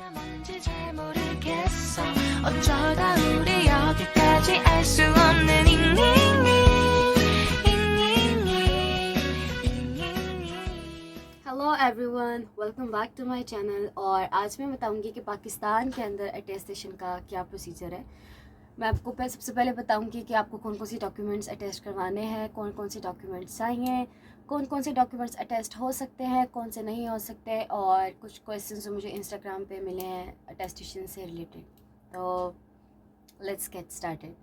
뭔지 잘 모르겠어 어쩌다 우리 여기까지 알 수 없는 hello everyone, welcome back to my channel. और आज मैं बताऊंगी कि पाकिस्तान के अंदर अटेस्टेशन का क्या प्रोसीजर है। मैं आपको सबसे पहले बताऊंगी कि आपको कौन कौन सी डॉक्यूमेंट्स अटेस्ट करवाने हैं, कौन कौन से डॉक्यूमेंट्स चाहिए, कौन कौन से डॉक्यूमेंट्स अटेस्ट हो सकते हैं, कौन से नहीं हो सकते, और कुछ क्वेश्चंस जो मुझे इंस्टाग्राम पे मिले हैं अटेस्टेशन से रिलेटेड। तो लेट्स गेट स्टार्टेड।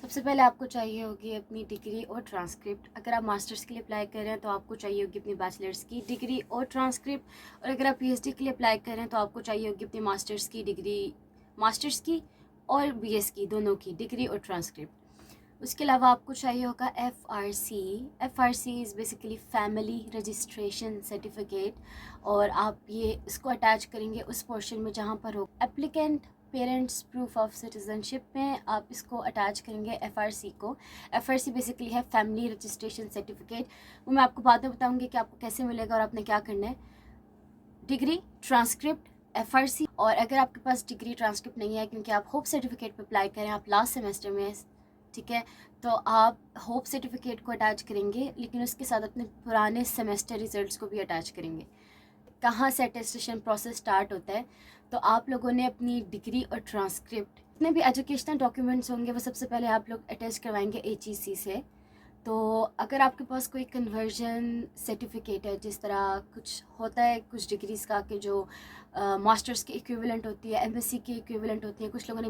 सबसे पहले आपको चाहिए होगी अपनी डिग्री और ट्रांसक्रिप्ट। अगर आप मास्टर्स के लिए अप्लाई कर रहे हैं तो आपको चाहिए होगी अपनी बैचलर्स की डिग्री और ट्रांसक्रिप्ट, और अगर आप पीएचडी के लिए अप्लाई कर रहे हैं तो आपको चाहिए होगी अपनी मास्टर्स की डिग्री, मास्टर्स की और बीएस की, दोनों की डिग्री और ट्रांसक्रिप्ट। उसके अलावा आपको चाहिए होगा FRC। FRC is basically family registration certificate, और आप ये इसको अटैच करेंगे उस पोर्शन में जहाँ पर हो applicant parents proof of citizenship में आप इसको अटैच करेंगे FRC को। FRC बेसिकली है फैमिली रजिस्ट्रेशन सर्टिफिकेट। वो मैं आपको बाद में बताऊंगी कि आपको कैसे मिलेगा और आपने क्या करना है। Degree, transcript, FRC। और अगर आपके पास डिग्री ट्रांसक्रिप्ट नहीं है क्योंकि आप होप सर्टिफिकेट पे अप्लाई करें, आप लास्ट सेमेस्टर में, ठीक है, तो आप होप सर्टिफिकेट को अटैच करेंगे, लेकिन उसके साथ अपने पुराने सेमेस्टर रिजल्ट्स को भी अटैच करेंगे। कहाँ से अटेस्टेशन प्रोसेस स्टार्ट होता है, तो आप लोगों ने अपनी डिग्री और ट्रांसक्रिप्ट, जितने भी एजुकेशनल डॉक्यूमेंट्स होंगे वो सबसे पहले आप लोग अटैच करवाएंगे HEC से। तो अगर आपके पास कोई कन्वर्जन सर्टिफिकेट है, जिस तरह कुछ होता है कुछ डिग्रीज़ का कि जो मास्टर्स के इक्विवेलेंट होती है, MSc की इक्विवेलेंट होती है, कुछ लोगों ने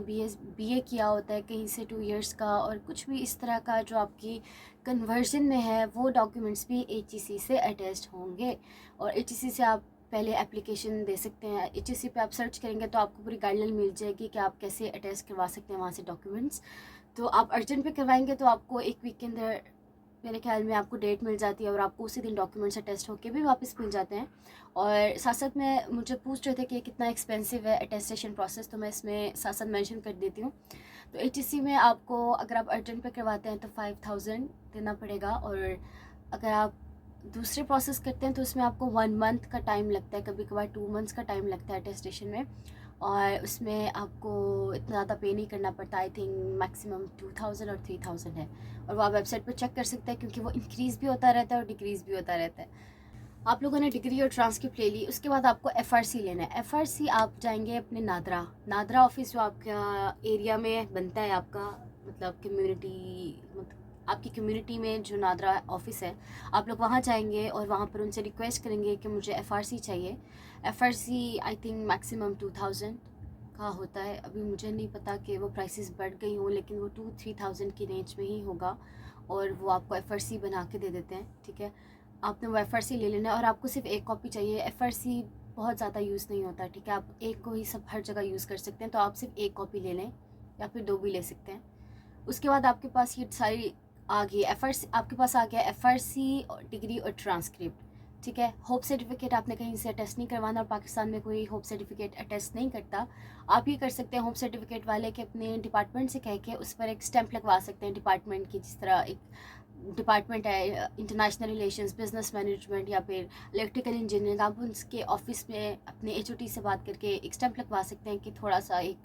BA किया होता है कहीं से 2 इयर्स का, और कुछ भी इस तरह का जो आपकी कन्वर्जन में है, वो डॉक्यूमेंट्स भी HEC से अटैच्ड होंगे। और HEC से आप पहले एप्लीकेशन दे सकते हैं। HEC पे आप सर्च करेंगे तो आपको पूरी गाइडलाइन मिल जाएगी कि आप कैसे अटैच करवा सकते हैं वहाँ से डॉक्यूमेंट्स। तो आप अर्जेंट पे करवाएंगे तो आपको 1 वीक के अंदर मेरे ख्याल में आपको डेट मिल जाती है, और आपको उसी दिन डॉक्यूमेंट्स अटेस्ट होके भी वापस मिल जाते हैं। और साथ साथ में मुझे पूछ रहे थे कि कितना एक्सपेंसिव है अटेस्टेशन प्रोसेस, तो मैं इसमें साथ साथ मेंशन कर देती हूँ। तो HEC में आपको अगर आप अर्जेंट पे करवाते हैं तो 5000 देना पड़ेगा, और अगर आप दूसरे प्रोसेस करते हैं तो उसमें आपको 1 मंथ का टाइम लगता है, कभी कभार 2 मंथ्स का टाइम लगता है अटेस्टेशन में, और उसमें आपको इतना ज़्यादा पे नहीं करना पड़ता। आई थिंक मैक्सिमम 2000 और 3000 है, और वो आप वेबसाइट पर चेक कर सकते हैं क्योंकि वो इंक्रीज़ भी होता रहता है और डिक्रीज़ भी होता रहता है। आप लोगों ने डिग्री और ट्रांसक्रिप्ट ले ली, उसके बाद आपको FRC लेना है। FRC आप जाएंगे अपने नादरा ऑफिस जो आपका एरिया में बनता है, आपका मतलब कम्युनिटी, मतलब आपकी कम्युनिटी में जो नादरा ऑफिस है, आप लोग वहाँ जाएंगे और वहाँ पर उनसे रिक्वेस्ट करेंगे कि मुझे FRC चाहिए। FRC आई थिंक मैक्सिमम 2000 का होता है। अभी मुझे नहीं पता कि वो प्राइसेस बढ़ गई हों, लेकिन वो 2-3,000 की रेंज में ही होगा, और वो आपको FRC बना के दे देते हैं, ठीक है। आपने वो FRC ले लेना है, और आपको सिर्फ 1 कॉपी चाहिए। FRC बहुत ज़्यादा यूज़ नहीं होता, ठीक है, आप एक को ही सब हर जगह यूज़ कर सकते हैं, तो आप सिर्फ 1 कॉपी ले लें या फिर 2 भी ले सकते हैं। उसके बाद आपके पास ये सारी आ गई FRC, आपके पास आ गया FRC और डिग्री और ट्रांसक्रिप्ट, ठीक है। होप सर्टिफिकेट आपने कहीं से अटेस्ट नहीं करवाना, और पाकिस्तान में कोई होप सर्टिफिकेट अटेस्ट नहीं करता। आप ये कर सकते हैं होप सर्टिफिकेट वाले के अपने डिपार्टमेंट से कह के उस पर एक स्टैंप लगवा सकते हैं डिपार्टमेंट की, जिस तरह एक डिपार्टमेंट है इंटरनेशनल रिलेशंस, बिजनेस मैनेजमेंट या फिर इलेक्ट्रिकल इंजीनियरिंग, आप उनके ऑफिस में अपने HOD से बात करके एक स्टैंप लगवा सकते हैं कि थोड़ा सा एक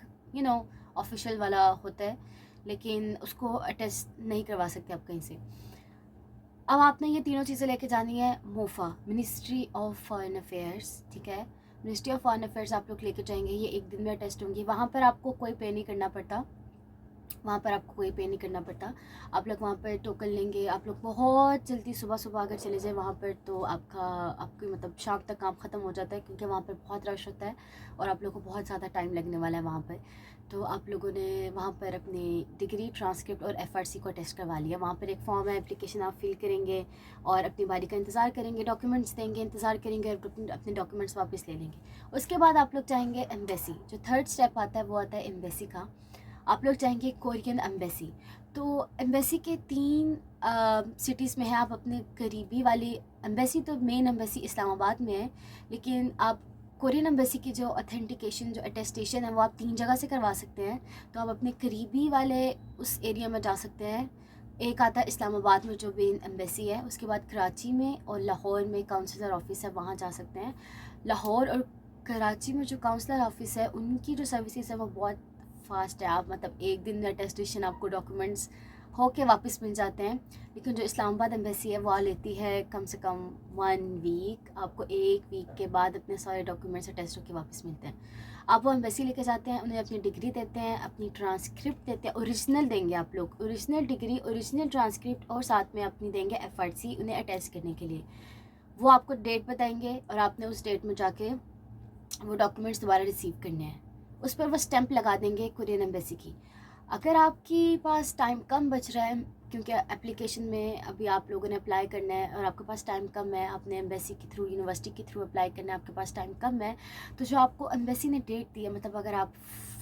ऑफिशियल वाला होता है, लेकिन उसको अटेस्ट नहीं करवा सकते आप कहीं से। अब आपने ये तीनों चीज़ें लेके जानी है MOFA, ministry of foreign affairs, ठीक है। मिनिस्ट्री ऑफ फॉरेन अफेयर्स आप लोग लेके जाएंगे, ये 1 दिन में अटेस्ट होंगी। वहाँ पर आपको कोई पे नहीं करना पड़ता, आप लोग वहाँ पर टोकन लेंगे। आप लोग बहुत जल्दी सुबह सुबह अगर चले जाए वहाँ पर तो आपकी मतलब शाम तक काम ख़त्म हो जाता है, क्योंकि वहाँ पर बहुत रश होता है और आप लोग को बहुत ज़्यादा टाइम लगने वाला है वहाँ पर। तो आप लोगों ने वहाँ पर अपनी डिग्री, ट्रांसक्रिप्ट और FRC को टेस्ट करवा लिया। वहाँ पर एक फॉर्म है, एप्लीकेशन आप फिल करेंगे और अपनी बारी का इंतज़ार करेंगे, डॉक्यूमेंट्स देंगे, इंतज़ार करेंगे और अपने डॉक्यूमेंट्स वापस ले लेंगे। उसके बाद आप लोग चाहेंगे एम्बेसी। जो 3rd स्टेप आता है वो आता है एम्बेसी का। आप लोग चाहेंगे कोरियन एम्बेसी। तो एम्बेसी के 3 सिटीज़ में है। आप अपने करीबी वाली एम्बेसी, तो मेन एम्बेसी इस्लामाबाद में है, लेकिन आप कोरियन एम्बेसी की जो ऑथेंटिकेशन, जो अटेस्टेशन है, वो आप 3 जगह से करवा सकते हैं। तो आप अपने करीबी वाले उस एरिया में जा सकते हैं। एक आता है इस्लामाबाद में जो मेन एम्बेसी है, उसके बाद कराची में और लाहौर में काउंसलर ऑफिस है, वहाँ जा सकते हैं। लाहौर और कराची में जो काउंसलर ऑफिस है उनकी जो सर्विसेज है वो बहुत फास्ट है। आप मतलब एक दिन में अटेस्टेशन आपको डॉक्यूमेंट्स होके वापस मिल जाते हैं। लेकिन जो इस्लामाबाद एम्बेसी है वो लेती है कम से कम 1 वीक। आपको 1 वीक के बाद अपने सारे डॉक्यूमेंट्स अटेस्ट होके वापस मिलते हैं। आप वो एम्बेसी लेके जाते हैं, उन्हें अपनी डिग्री देते हैं, अपनी ट्रांसक्रिप्ट देते हैं, ओरिजिनल देंगे आप लोग, ओरिजिनल डिग्री, ओरिजिनल ट्रांसक्रिप्ट, और साथ में अपनी देंगे FRC उन्हें अटेस्ट करने के लिए। वो आपको डेट बताएंगे और आपने उस डेट में जाके वो डॉक्यूमेंट्स दोबारा रिसीव करने हैं। उस पर वो स्टैंप लगा देंगे कोरियन एम्बेसी की। अगर आपके पास टाइम कम बच रहा है, क्योंकि एप्लीकेशन में अभी आप लोगों ने अप्लाई करना है और आपके पास टाइम कम है, आपने एम्बेसी के थ्रू, यूनिवर्सिटी के थ्रू अप्लाई करना है, आपके पास टाइम कम है, तो जो आपको एम्बेसी ने डेट दी है, मतलब अगर आप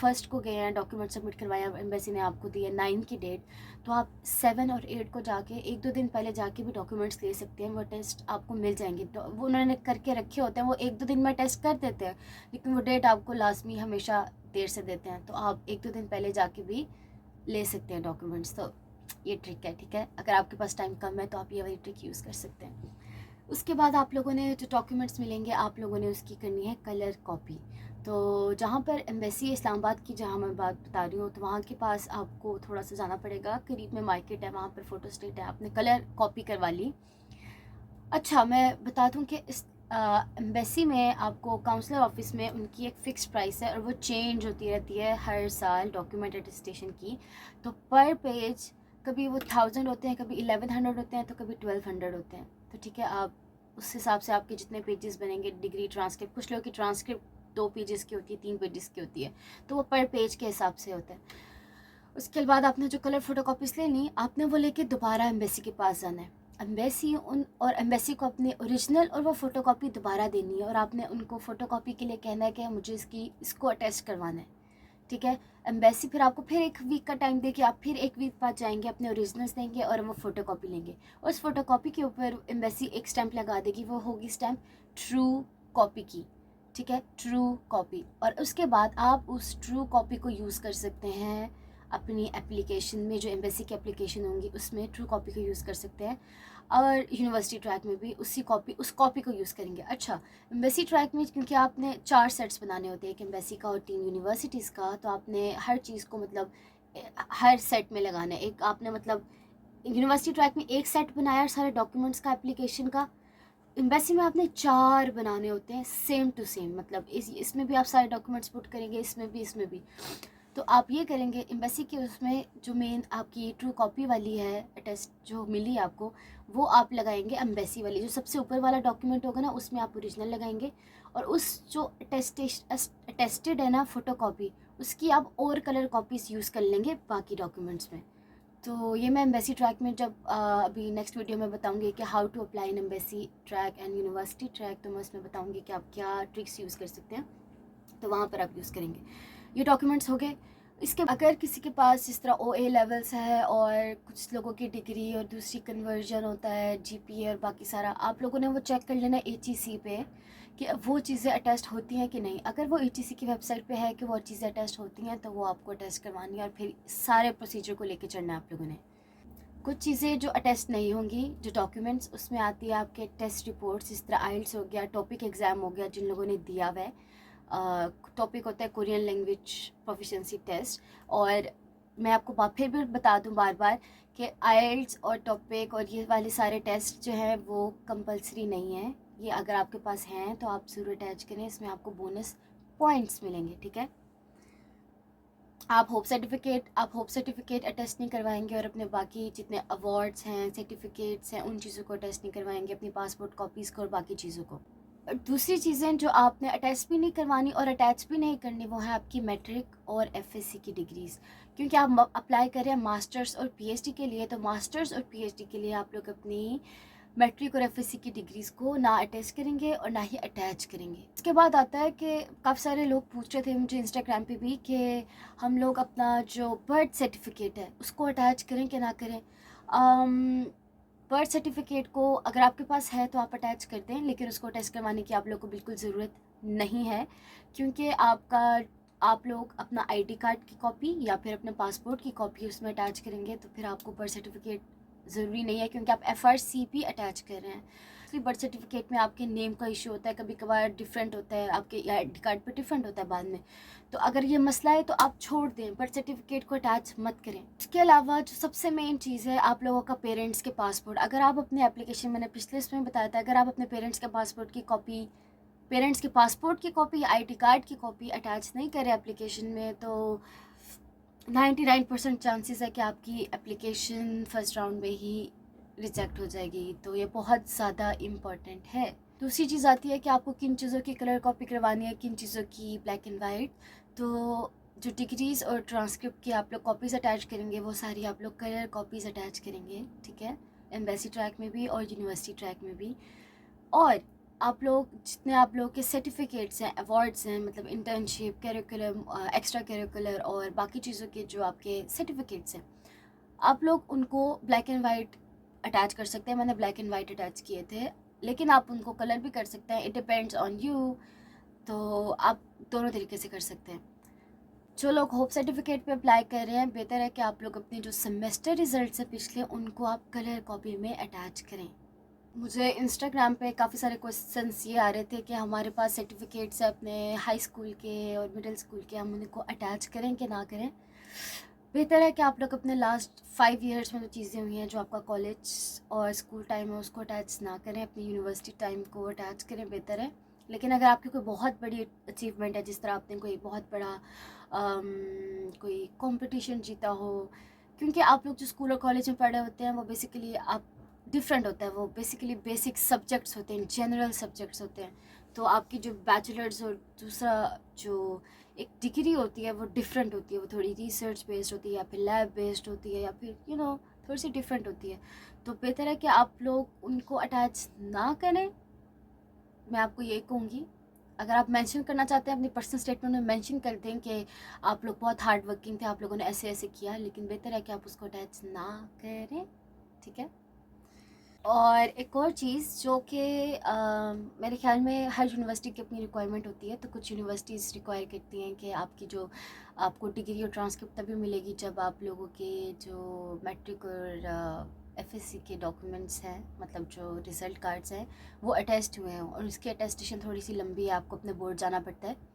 फर्स्ट को गए हैं, डॉक्यूमेंट सबमिट करवाया, एम्बेसी ने आपको दी है 9 की डेट, तो आप 7 और 8 को जाके 1-2 दिन पहले जाके भी डॉक्यूमेंट्स ले सकते हैं। वो टेस्ट आपको मिल जाएंगे। तो वो उन्होंने करके रखे होते हैं, वो 1-2 दिन में टेस्ट कर देते हैं, लेकिन वो डेट आपको लाजमी हमेशा देर से देते हैं। तो आप 1-2 दिन पहले जाके भी ले सकते हैं डॉक्यूमेंट्स। तो ये ट्रिक है, ठीक है। अगर आपके पास टाइम कम है तो आप ये वाली ट्रिक यूज़ कर सकते हैं। उसके बाद आप लोगों ने जो डॉक्यूमेंट्स मिलेंगे, आप लोगों ने उसकी करनी है कलर कॉपी। तो जहाँ पर एम्बेसी इस्लामाबाद की, जहाँ मैं बात बता रही हूँ, तो वहाँ के पास आपको थोड़ा सा जाना पड़ेगा, करीब में मार्केट है, वहाँ पर फ़ोटो स्टेट है, आपने कलर कॉपी करवा ली। अच्छा, मैं बता दूं कि इस एम्बेसी में आपको काउंसलर ऑफिस में उनकी एक फ़िक्स प्राइस है और वो चेंज होती रहती है हर साल डॉक्यूमेंट अटेस्टेशन की। तो पर पेज कभी वो 1000 होते हैं, कभी 1100 होते हैं, तो कभी 1200 होते हैं। तो ठीक है, आप उस हिसाब से आपके जितने पेजेस बनेंगे, डिग्री, ट्रांसक्रिप्ट, कुछ लोगों की ट्रांसक्रिप्ट 2 पेजेस की होती है, 3 पेजेस की होती है, तो वो पर पेज के हिसाब से होता है। उसके बाद आपने जो कलर फ़ोटो कॉपीज़ ले ली, आपने वो लेके दोबारा एम्बेसी के पास जाना है। एम्बेसी एम्बेसी को अपनी ओरिजिनल और वो फ़ोटोकॉपी दोबारा देनी है, और आपने उनको फ़ोटोकॉपी के लिए कहना है कि मुझे इसको अटैच करवाना है, ठीक है। एम्बेसी फिर आपको फिर 1 वीक का टाइम देके आप फिर 1 वीक बाद जाएंगे, अपने ओरिजिनल्स देंगे और वो फ़ोटोकॉपी लेंगे। उस फ़ोटोकॉपी के ऊपर एम्बेसी एक स्टैंप लगा देगी, वो होगी स्टैंप ट्रू कॉपी की, ठीक है, ट्रू कॉपी। और उसके बाद आप उस ट्रू कॉपी को यूज़ कर सकते हैं अपनी एप्लीकेशन में, जो एम्बेसी की एप्लीकेशन होंगी उसमें ट्रू कॉपी को यूज़ कर सकते हैं। और यूनिवर्सिटी ट्रैक में भी उस कॉपी को यूज़ करेंगे। अच्छा, एम्बेसी ट्रैक में क्योंकि आपने 4 सेट्स बनाने होते हैं, एक एम्बेसी का और 3 यूनिवर्सिटीज़ का, तो आपने हर चीज़ को मतलब हर सेट में लगाना है। एक आपने मतलब यूनिवर्सिटी ट्रैक में 1 सेट बनाया सारे डॉक्यूमेंट्स का, एप्लीकेशन का। एम्बेसी में आपने 4 बनाने होते हैं सेम टू सेम, मतलब इसमें भी आप सारे डॉक्यूमेंट्स पुट करेंगे, इसमें भी। तो आप ये करेंगे, एम्बेसी के उसमें जो मेन आपकी ट्रू कॉपी वाली है अटेस्ट जो मिली आपको, वो आप लगाएंगे एम्बेसी वाली, जो सबसे ऊपर वाला डॉक्यूमेंट होगा ना, उसमें आप ओरिजिनल लगाएंगे। और उस जो अटेस्टेड है ना फ़ोटो कॉपी, उसकी आप और कलर कॉपीज़ यूज़ कर लेंगे बाकी डॉक्यूमेंट्स में। तो ये मैं एम्बेसी ट्रैक में जब अभी नेक्स्ट वीडियो में बताऊंगी कि how to apply in embassy track and university track, तो मैं उसमें बताऊंगी कि आप क्या ट्रिक्स यूज़ कर सकते हैं, तो वहाँ पर आप यूज़ करेंगे। ये डॉक्यूमेंट्स हो गए। इसके अगर किसी के पास जिस तरह OA लेवल्स है और कुछ लोगों की डिग्री और दूसरी कन्वर्जन होता है, GPA और बाकी सारा, आप लोगों ने वो चेक कर लेना HEC पे कि वो चीज़ें अटेस्ट होती हैं कि नहीं। अगर वो HEC की वेबसाइट पे है कि वो चीज़ें अटेस्ट होती हैं, तो वो आपको अटेस्ट करवानी है और फिर सारे प्रोसीजर को लेके चलना है आप लोगों ने। कुछ चीज़ें जो अटेस्ट नहीं होंगी, जो डॉक्यूमेंट्स, उसमें आती है आपके टेस्ट रिपोर्ट्स, जिस तरह IELTS हो गया, टॉपिक एग्ज़ाम हो गया जिन लोगों ने दिया हुआ है, टॉपिक होता है कोरियन लैंग्वेज प्रोफिशिएंसी टेस्ट। और मैं आपको फिर भी बता दूं बार बार कि IELTS और टॉपिक और ये वाले सारे टेस्ट जो हैं वो कंपलसरी नहीं है। ये अगर आपके पास हैं तो आप ज़रूर अटैच करें, इसमें आपको बोनस पॉइंट्स मिलेंगे, ठीक है। आप होप सर्टिफिकेट अटेस्ट नहीं करवाएंगे और अपने बाकी जितने अवार्ड्स हैं, सर्टिफिकेट्स हैं, उन चीज़ों को अटेस्ट नहीं करवाएंगे, अपनी पासपोर्ट कॉपीज़ को और बाकी चीज़ों को। दूसरी चीज़ें जो आपने अटैच भी नहीं करवानी और अटैच भी नहीं करनी, वो है आपकी मैट्रिक और FSC की डिग्रीज़। क्योंकि आप अप्लाई कर रहे हैं मास्टर्स और PhD के लिए, तो मास्टर्स और PhD के लिए आप लोग अपनी मैट्रिक और FSC की डिग्रीज़ को ना अटैच करेंगे और ना ही अटैच करेंगे। इसके बाद आता है कि काफ़ी सारे लोग पूछ रहे थे मुझे इंस्टाग्राम पे भी कि हम लोग अपना जो बर्थ सर्टिफिकेट है उसको अटैच करें कि ना करें। बर्थ सर्टिफिकेट को अगर आपके पास है तो आप अटैच कर दें, लेकिन उसको अटैच करवाने की आप लोग को बिल्कुल ज़रूरत नहीं है, क्योंकि आप लोग अपना ID कार्ड की कॉपी या फिर अपने पासपोर्ट की कॉपी उसमें अटैच करेंगे, तो फिर आपको बर्थ सर्टिफिकेट ज़रूरी नहीं है, क्योंकि आप FRC भी अटैच कर रहे हैं। मोस्टली बर्थ सर्टिफिकेट में आपके नेम का इशू होता है, कभी कभार डिफरेंट होता है, आपके ID कार्ड पे डिफरेंट होता है बाद में। तो अगर ये मसला है तो आप छोड़ दें, बर्थ सर्टिफिकेट को अटैच मत करें। इसके अलावा जो सबसे मेन चीज़ है आप लोगों का पेरेंट्स के पासपोर्ट। अगर आप अपने एप्लीकेशन, मैंने पिछले इसमें बताया था, अगर आप अपने पेरेंट्स के पासपोर्ट की कॉपी, पेरेंट्स के पासपोर्ट की कॉपी, ID कार्ड की कॉपी अटैच नहीं करें एप्लीकेशन में, तो 99% चांसेस है कि आपकी एप्लीकेशन फर्स्ट राउंड में ही रिजेक्ट हो जाएगी। तो ये बहुत ज़्यादा इम्पॉर्टेंट है। दूसरी चीज़ आती है कि आपको किन चीज़ों की कलर कॉपी करवानी है, किन चीज़ों की ब्लैक एंड वाइट। तो जो डिग्रीज़ और ट्रांसक्रिप्ट की आप लोग कॉपीज़ अटैच करेंगे वो सारी आप लोग कलर कॉपीज़ अटैच करेंगे, ठीक है, एम्बेसी ट्रैक में भी और यूनिवर्सिटी ट्रैक में भी। और आप लोग जितने आप लोग के सर्टिफिकेट्स हैं, अवार्ड्स हैं, मतलब इंटर्नशिप, करिकुलम, एक्स्ट्रा करिकुलर और बाकी चीज़ों के जो आपके सर्टिफिकेट्स हैं, आप लोग उनको ब्लैक एंड वाइट अटैच कर सकते हैं। मैंने ब्लैक एंड वाइट अटैच किए थे, लेकिन आप उनको कलर भी कर सकते हैं, इट डिपेंड्स ऑन यू। तो आप दोनों तरीके से कर सकते हैं। जो लोग होप सर्टिफिकेट पे अप्लाई कर रहे हैं, बेहतर है कि आप लोग अपने जो सेमेस्टर रिजल्ट्स हैं पिछले, उनको आप कलर कॉपी में अटैच करें। मुझे इंस्टाग्राम पे काफ़ी सारे क्वेश्चंस ये आ रहे थे कि हमारे पास सर्टिफिकेट्स हैं अपने हाई स्कूल के और मिडिल स्कूल के, हम उनको अटैच करें कि ना करें। बेहतर है कि आप लोग अपने लास्ट 5 ईयर्स में जो चीज़ें हुई हैं, जो आपका कॉलेज और स्कूल टाइम है, उसको अटैच ना करें, अपनी यूनिवर्सिटी टाइम को अटैच करें, बेहतर है। लेकिन अगर आपकी कोई बहुत बड़ी अचीवमेंट है, जिस तरह आपने कोई बहुत बड़ा कोई कंपटीशन जीता हो, क्योंकि आप लोग जो स्कूल और कॉलेज में पढ़े होते हैं वो बेसिकली आप डिफरेंट होता है, वो बेसिकली बेसिक सब्जेक्ट्स होते हैं, जनरल सब्जेक्ट्स होते हैं। तो आपकी जो बैचलर्स और दूसरा जो एक डिग्री होती है वो डिफरेंट होती है, वो थोड़ी रिसर्च बेस्ड होती है या फिर लैब बेस्ड होती है या फिर थोड़ी सी डिफरेंट होती है। तो बेहतर है कि आप लोग उनको अटैच ना करें, मैं आपको ये कहूँगी। अगर आप मेंशन करना चाहते हैं अपनी पर्सनल स्टेटमेंट में मेंशन कर दें कि आप लोग बहुत हार्ड वर्किंग थे, आप लोगों ने ऐसे ऐसे किया, लेकिन बेहतर है कि आप उसको अटैच ना करें, ठीक है। और एक और चीज़ जो कि मेरे ख्याल में हर यूनिवर्सिटी की अपनी रिक्वायरमेंट होती है। तो कुछ यूनिवर्सिटीज़ रिक्वायर करती हैं कि आपकी जो आपको डिग्री और ट्रांसक्रिप्ट तभी मिलेगी जब आप लोगों के जो मैट्रिक और FSC के डॉक्यूमेंट्स हैं, मतलब जो रिज़ल्ट कार्ड्स हैं, वो अटेस्ट हुए हैं। और उसकी अटेस्टेशन थोड़ी सी लंबी है, आपको अपने बोर्ड जाना पड़ता है।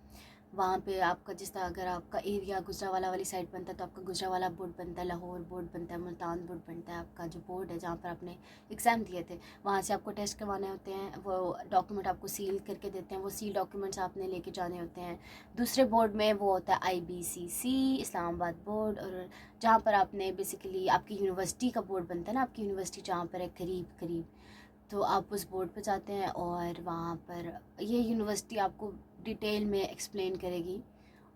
वहाँ पे आपका जिस तरह अगर आपका एरिया गुजरावाला वाली साइड बनता है तो आपका गुजरावाला बोर्ड बनता है, लाहौर बोर्ड बनता है, मुल्तान बोर्ड बनता है। आपका जो बोर्ड है जहाँ पर आपने एग्ज़ाम दिए थे, वहाँ से आपको टेस्ट करवाने होते हैं। वो डॉक्यूमेंट आपको सील करके देते हैं, वो सील डॉक्यूमेंट्स आपने लेके जाने होते हैं। दूसरे बोर्ड में वो होता है IBCC, इस्लामाबाद बोर्ड, और जहाँ पर आपने बेसिकली आपकी यूनिवर्सिटी का बोर्ड बनता है ना, आपकी यूनिवर्सिटी जहाँ पर है करीब करीब, तो आप उस बोर्ड पर जाते हैं और वहाँ पर ये यूनिवर्सिटी आपको डिटेल में एक्सप्लेन करेगी।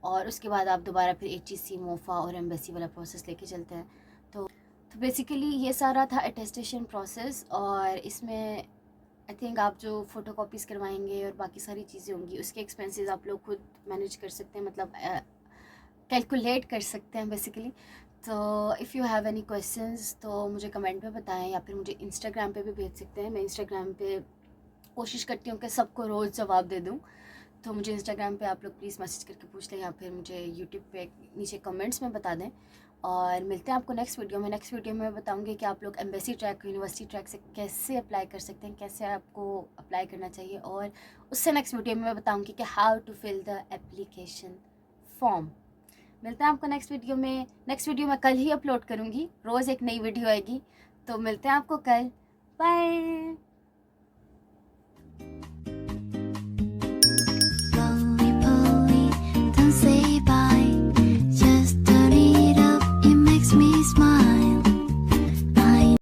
और उसके बाद आप दोबारा फिर HEC, मोफा और एम्बेसी वाला प्रोसेस लेके चलते हैं। तो बेसिकली ये सारा था अटेस्टेशन प्रोसेस। और इसमें आई थिंक आप जो फ़ोटो कॉपीज़ करवाएंगे और बाकी सारी चीज़ें होंगी, उसके एक्सपेंसेस आप लोग खुद मैनेज कर सकते हैं, मतलब कैलकुलेट कर सकते हैं बेसिकली। तो if you have any questions तो मुझे कमेंट में बताएं, या फिर मुझे इंस्टाग्राम पे भी भेज सकते हैं। मैं इंस्टाग्राम पे कोशिश करती हूँ कि सबको रोज़ जवाब दे दूँ। तो मुझे इंस्टाग्राम पे आप लोग प्लीज़ मैसेज करके पूछ लें, या फिर मुझे यूट्यूब पे नीचे कमेंट्स में बता दें। और मिलते हैं आपको नेक्स्ट वीडियो में। नेक्स्ट वीडियो में मैं बताऊँगी कि आप लोग एम्बेसी ट्रैक, यूनिवर्सिटी ट्रैक से कैसे अप्लाई कर सकते हैं, कैसे आपको अप्लाई करना चाहिए। और उससे नेक्स्ट वीडियो में मैं बताऊँगी कि how to fill the application form. मिलते हैं आपको नेक्स्ट वीडियो में। नेक्स्ट वीडियो मैं कल ही अपलोड करूँगी, रोज़ एक नई वीडियो आएगी। तो मिलते हैं आपको कल। बाय।